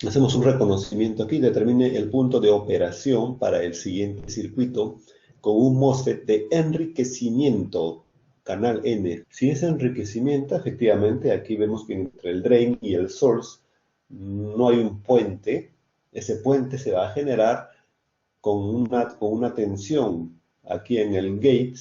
Hacemos un reconocimiento aquí, determine el punto de operación para el siguiente circuito con un MOSFET de enriquecimiento, canal N. Si es enriquecimiento, efectivamente, aquí vemos que entre el drain y el source no hay un puente. Ese puente se va a generar con una tensión aquí en el gate,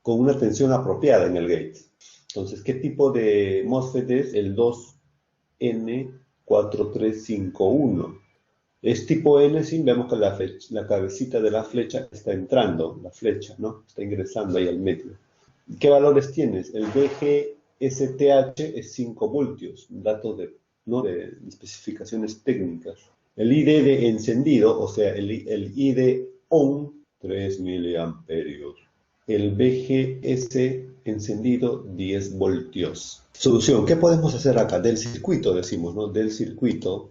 con una tensión apropiada en el gate. Entonces, ¿qué tipo de MOSFET es? El 2N4351. Es tipo N, sí, vemos que la cabecita de la flecha está entrando, la flecha, ¿no? Está ingresando ahí al medio. ¿Qué valores tienes? El BGSTH es 5 voltios, datos ¿no? de especificaciones técnicas. El ID de encendido, o sea, el ID ON, 3 miliamperios. El BGS encendido, 10 voltios. Solución, ¿qué podemos hacer acá? Del circuito, decimos, ¿no? Del circuito.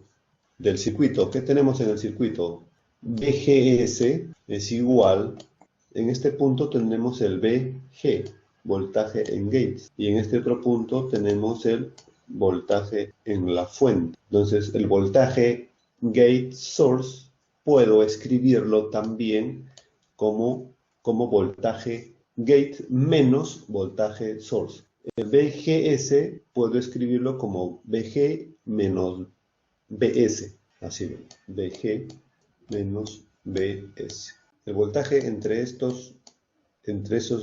¿Qué tenemos en el circuito? BGS es igual, en este punto tenemos el VG, voltaje en gate, y en este otro punto tenemos el voltaje en la fuente. Entonces, el voltaje gate source puedo escribirlo también como voltaje gate menos voltaje source. El VGS puedo escribirlo como VG menos BS, así, BG menos BS. El voltaje entre esos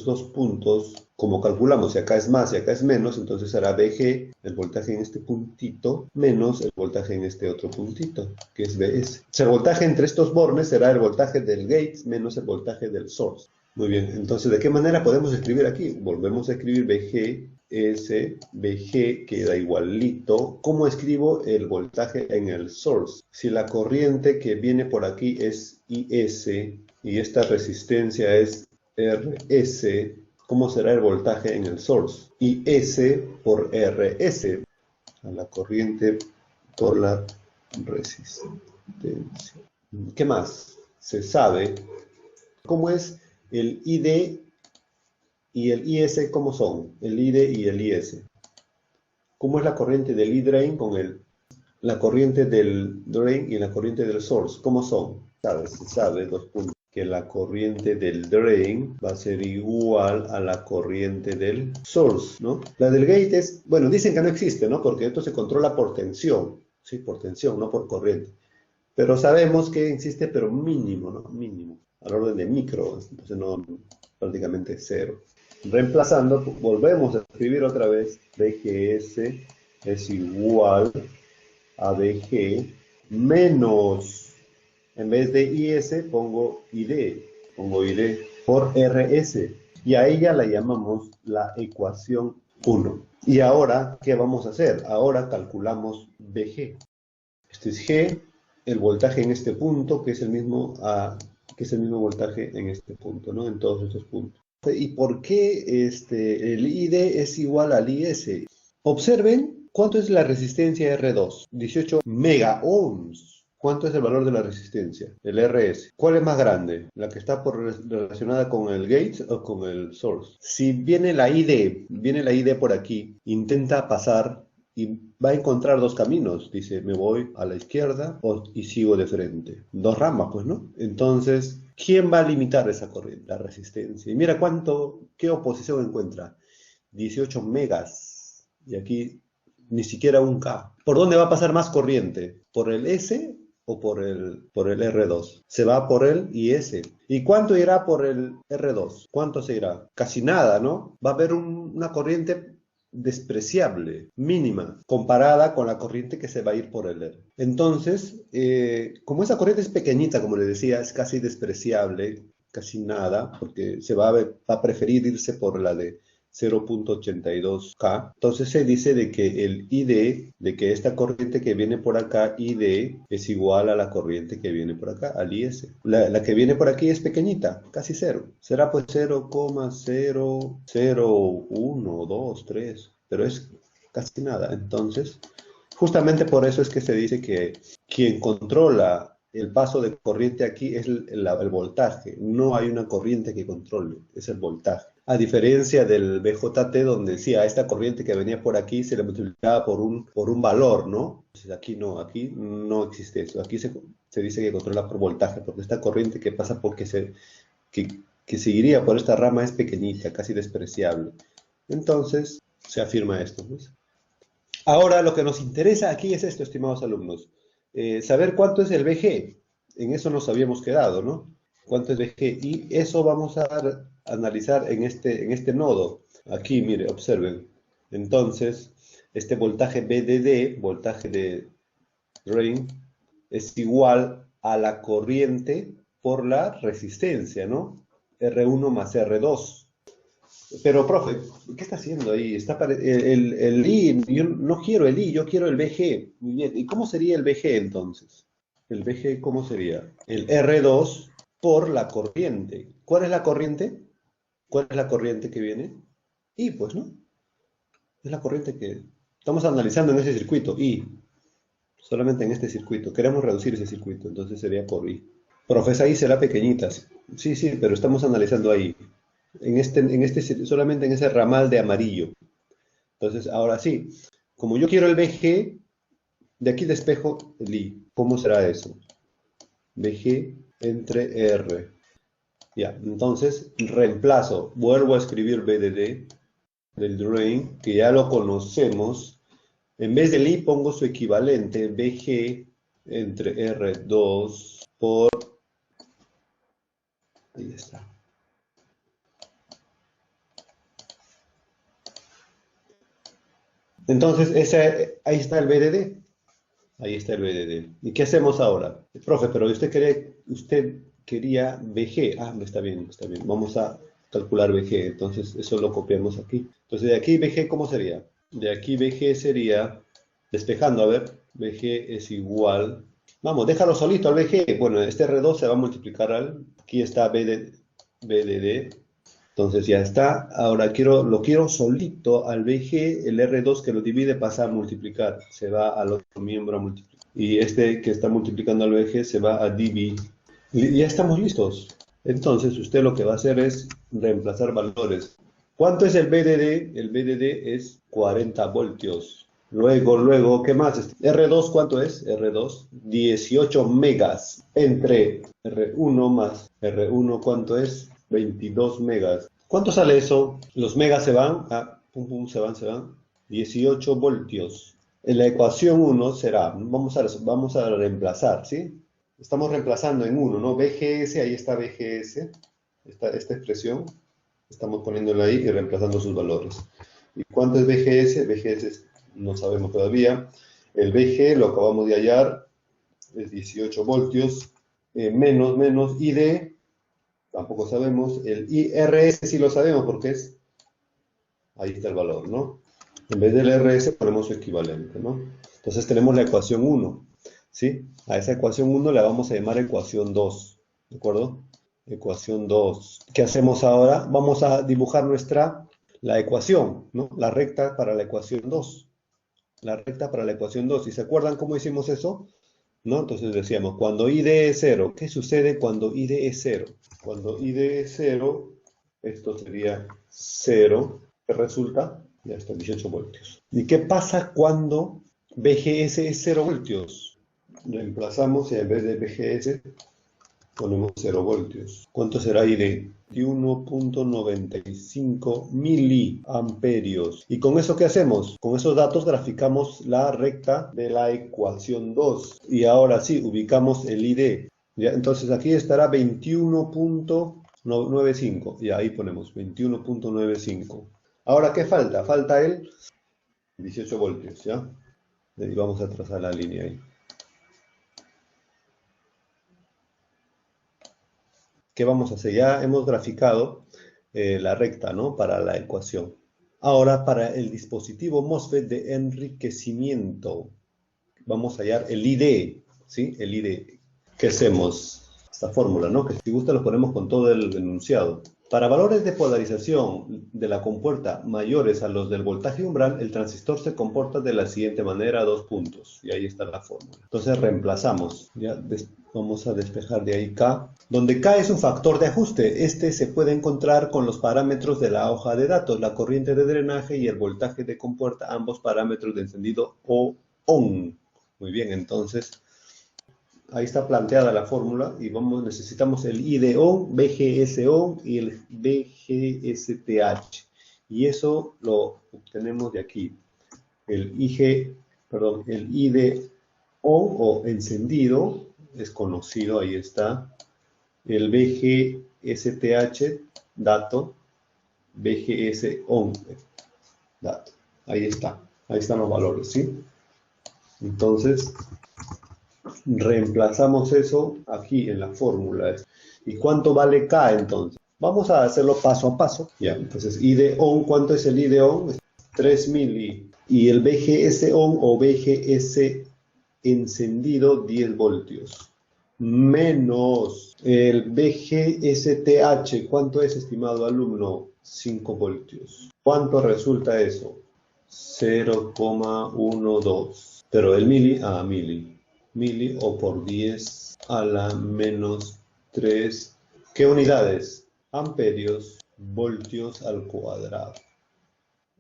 dos puntos, como calculamos, si acá es más y acá es menos, entonces será BG, el voltaje en este puntito, menos el voltaje en este otro puntito, que es BS. O sea, el voltaje entre estos bornes será el voltaje del gate menos el voltaje del source. Muy bien, entonces, ¿de qué manera podemos escribir aquí? Volvemos a escribir BG queda igualito. ¿Cómo escribo el voltaje en el source? Si la corriente que viene por aquí es IS y esta resistencia es RS, ¿cómo será el voltaje en el source? IS por RS, a la corriente por la resistencia. ¿Qué más? Se sabe cómo es el ID y el IS, ¿cómo son? El ID y el IS. ¿Cómo es la corriente del E-drain con la corriente del drain y la corriente del source? ¿Cómo son? Se sabe, dos puntos, que la corriente del drain va a ser igual a la corriente del source, ¿no? La del gate es, bueno, dicen que no existe, ¿no? Porque esto se controla por tensión, ¿sí? Por tensión, no por corriente. Pero sabemos que existe, pero mínimo, ¿no? Mínimo, al orden de micro, entonces no, prácticamente cero. Reemplazando, volvemos a escribir otra vez BGS es igual a BG menos, en vez de IS pongo ID por RS, y a ella la llamamos la ecuación 1. Y ahora, ¿qué vamos a hacer? Ahora calculamos BG. Este es G, el voltaje en este punto, que es el mismo voltaje en este punto, ¿no? En todos estos puntos. ¿Y por qué el ID es igual al IS? Observen cuánto es la resistencia R2, 18 megaohms. ¿Cuánto es el valor de la resistencia? El RS. ¿Cuál es más grande? ¿La que está relacionada con el gate o con el source? Si viene la ID por aquí, intenta pasar y va a encontrar dos caminos. Dice, me voy a la izquierda y sigo de frente. Dos ramas, pues, ¿no? Entonces, ¿quién va a limitar esa corriente? La resistencia. Y mira qué oposición encuentra. 18 megas. Y aquí ni siquiera un K. ¿Por dónde va a pasar más corriente? ¿Por el S o por el R2? Se va por el IS. ¿Y cuánto irá por el R2? ¿Cuánto se irá? Casi nada, ¿no? Va a haber una corriente despreciable, mínima, comparada con la corriente que se va a ir por el R. Entonces, como esa corriente es pequeñita, como le decía, es casi despreciable, casi nada, porque se va a preferir irse por la de 0.82K. Entonces se dice de que el ID, de que esta corriente que viene por acá, ID, es igual a la corriente que viene por acá, al IS. La que viene por aquí es pequeñita, casi cero. Será pues 0,001, 2, 3, pero es casi nada. Entonces, justamente por eso es que se dice que quien controla el paso de corriente aquí es el voltaje. No hay una corriente que controle, es el voltaje. A diferencia del BJT, donde sí, a esta corriente que venía por aquí se le multiplicaba por un valor, ¿no? Entonces aquí no existe eso. Aquí se dice que controla por voltaje, porque esta corriente que pasa que seguiría por esta rama es pequeñita, casi despreciable. Entonces, se afirma esto, ¿ves? Ahora, lo que nos interesa aquí es esto, estimados alumnos. Saber cuánto es el BG. En eso nos habíamos quedado, ¿no? ¿Cuánto es BG? Y eso vamos a analizar en este nodo. Aquí, mire, observen. Entonces, este voltaje VDD, voltaje de drain, es igual a la corriente por la resistencia, ¿no? R1 más R2. Pero, profe, ¿qué está haciendo ahí? El I, yo no quiero el I, yo quiero el BG. Muy bien, ¿y cómo sería el BG entonces? El BG, ¿cómo sería? El R2 por la corriente. ¿Cuál es la corriente? ¿Cuál es la corriente que viene? I, pues, ¿no? Es la corriente que estamos analizando en ese circuito, I. Solamente en este circuito. Queremos reducir ese circuito, entonces sería por I. Profesa, I será pequeñita. Sí, sí, pero estamos analizando ahí. Solamente en ese ramal de amarillo. Entonces, ahora sí, como yo quiero el BG, de aquí despejo el I. ¿Cómo será eso? BG entre R. Ya, entonces reemplazo, vuelvo a escribir BDD del drain, que ya lo conocemos. En vez del I pongo su equivalente, BG entre R2 por... Ahí está. Entonces, ahí está el BDD. Ahí está el BDD. ¿Y qué hacemos ahora? Profe, pero usted quería BG. Ah, está bien, está bien. Vamos a calcular BG. Entonces, eso lo copiamos aquí. Entonces, de aquí BG, ¿cómo sería? De aquí BG sería, despejando, a ver, BG es igual. Vamos, déjalo solito al BG. Bueno, este R2 se va a multiplicar aquí está BDD. Entonces ya está. Ahora lo quiero solito al BG, el R2 que lo divide pasa a multiplicar. Se va al otro miembro a multiplicar. Y este que está multiplicando al BG se va a dividir. Y ya estamos listos. Entonces usted lo que va a hacer es reemplazar valores. ¿Cuánto es el BDD? El BDD es 40 voltios. Luego, ¿qué más? R2, ¿cuánto es? R2, 18 megas. Entre R1 más R1, ¿cuánto es? 22 megas. ¿Cuánto sale eso? Los megas se van, pum, pum, se van. 18 voltios. En la ecuación 1 será, vamos a reemplazar, ¿sí? Estamos reemplazando en 1, ¿no? BGS, ahí está BGS, esta expresión. Estamos poniéndola ahí y reemplazando sus valores. ¿Y cuánto es BGS? BGS no sabemos todavía. El BG lo acabamos de hallar, es 18 voltios, menos ID, tampoco sabemos. El IRS sí lo sabemos porque ahí está el valor, ¿no? En vez del RS ponemos su equivalente, ¿no? Entonces tenemos la ecuación 1, ¿sí? A esa ecuación 1 la vamos a llamar ecuación 2, ¿de acuerdo? Ecuación 2. ¿Qué hacemos ahora? Vamos a dibujar la ecuación, ¿no? La recta para la ecuación 2. La recta para la ecuación 2. ¿Y se acuerdan cómo hicimos eso? ¿No? Entonces decíamos, cuando ID es 0, ¿qué sucede cuando ID es 0? Cuando ID es 0, esto sería 0, ¿qué resulta? Ya está, 18 voltios. ¿Y qué pasa cuando BGS es 0 voltios? Reemplazamos y en vez de BGS ponemos 0 voltios. ¿Cuánto será ID? 21.95 miliamperios. ¿Y con eso qué hacemos? Con esos datos graficamos la recta de la ecuación 2. Y ahora sí, ubicamos el ID. ¿Ya? Entonces aquí estará 21.95. Y ahí ponemos 21.95. Ahora, ¿qué falta? Falta el 18 voltios, ¿ya? Y vamos a trazar la línea ahí. ¿Qué vamos a hacer? Ya hemos graficado la recta, ¿no? Para la ecuación. Ahora, para el dispositivo MOSFET de enriquecimiento, vamos a hallar el ID, ¿sí? El ID. ¿Qué hacemos? Esta fórmula, ¿no? Que si gusta lo ponemos con todo el enunciado. Para valores de polarización de la compuerta mayores a los del voltaje umbral, el transistor se comporta de la siguiente manera, 2 puntos. Y ahí está la fórmula. Entonces reemplazamos. Ya vamos a despejar de ahí K. Donde K es un factor de ajuste. Este se puede encontrar con los parámetros de la hoja de datos, la corriente de drenaje y el voltaje de compuerta, ambos parámetros de encendido o ON. Muy bien, entonces ahí está planteada la fórmula y necesitamos el ID-ON, BGS-ON y el BGSTH. Y eso lo obtenemos de aquí. El ID-ON o encendido es conocido, ahí está. El BGSTH, dato, BGS-ON, dato. Ahí está. Ahí están los valores, ¿sí? Entonces reemplazamos eso aquí en la fórmula. ¿Y cuánto vale K entonces? Vamos a hacerlo paso a paso. Ya, entonces ID-ON, ¿cuánto es el ID-ON? 3 mili. Y el BGS-ON o BGS encendido, 10 voltios. Menos el BGSTH, ¿cuánto es, estimado alumno? 5 voltios. ¿Cuánto resulta eso? 0,12. Pero el mili, mili o por 10 a la menos 3. ¿Qué unidades? Amperios, voltios al cuadrado.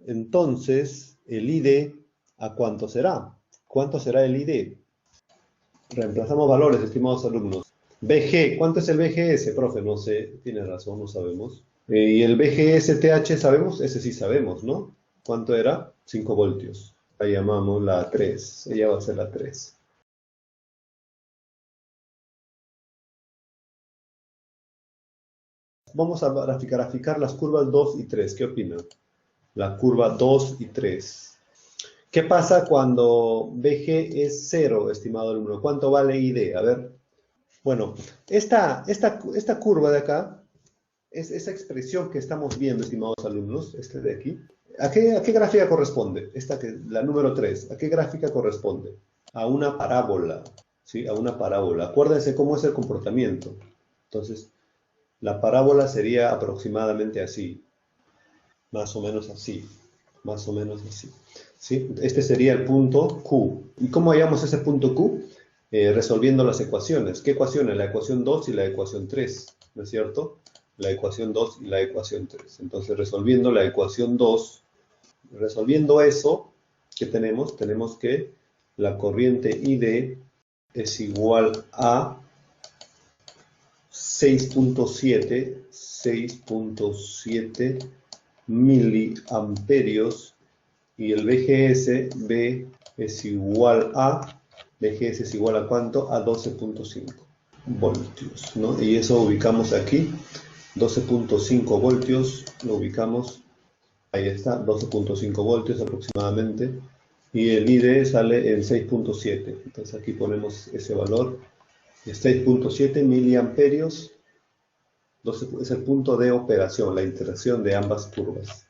Entonces, el ID, ¿a cuánto será? ¿Cuánto será el ID? Reemplazamos valores, estimados alumnos. BG, ¿cuánto es el BGS? Profe, no sé, tiene razón, no sabemos. ¿Y el BGSTH sabemos? Ese sí sabemos, ¿no? ¿Cuánto era? 5 voltios. La llamamos la 3. Ella va a ser la 3. Vamos a graficar las curvas 2 y 3. ¿Qué opinan? La curva 2 y 3. ¿Qué pasa cuando BG es 0, estimado alumno? ¿Cuánto vale ID? A ver. Bueno, esta curva de acá, es esa expresión que estamos viendo, estimados alumnos, este de aquí. ¿A qué gráfica corresponde? La número 3. ¿A qué gráfica corresponde? A una parábola. ¿Sí? A una parábola. Acuérdense cómo es el comportamiento. Entonces, la parábola sería aproximadamente así. Más o menos así. Más o menos así. ¿Sí? Este sería el punto Q. ¿Y cómo hallamos ese punto Q? Resolviendo las ecuaciones. ¿Qué ecuaciones? La ecuación 2 y la ecuación 3. ¿No es cierto? La ecuación 2 y la ecuación 3. Entonces, resolviendo la ecuación 2, resolviendo eso, ¿qué tenemos? Tenemos que la corriente ID es igual a 6.7 miliamperios y el BGS es igual a ¿cuánto? A 12.5 voltios, ¿no? Y eso ubicamos aquí, 12.5 voltios, lo ubicamos, ahí está, 12.5 voltios aproximadamente, y el ID sale en 6.7, entonces aquí ponemos ese valor, 6.7 miliamperios, es el punto de operación, la interacción de ambas curvas.